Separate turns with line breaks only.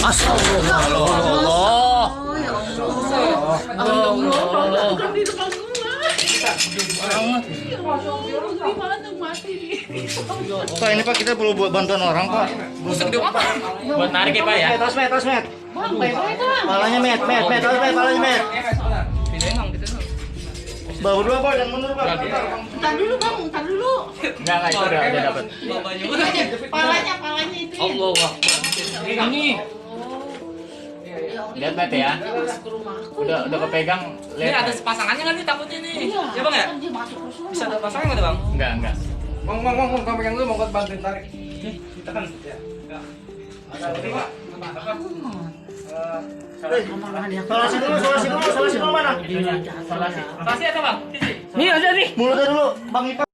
Astagfirullah.
Pak, ini Pak kita perlu buat bantuan orang Pak.
Buat narik ya Pak ya.
Tos met. Palanya met, tos met, palanya met. Bawa dua Pak, dan mundur Pak.
Entar dulu bang, entar dulu.
Enggak itu udah dapat.
Palanya itu.
Allah ini. Lihat Met ya. Udah kepegang.
Ini ada pasangannya nggak nih takutnya nih?
Iya.
Ya bang ya?
Kan dia masuk ke sana.
Bisa ada pasangan nggak bang?
Enggak.
Bang, kamu pegang dulu mau bantuin tarik. Kita kan ya. Ada ini pak.
Solasi dulu mana?
Pasti ada bang.
Mulutnya dulu, Bang Ipa.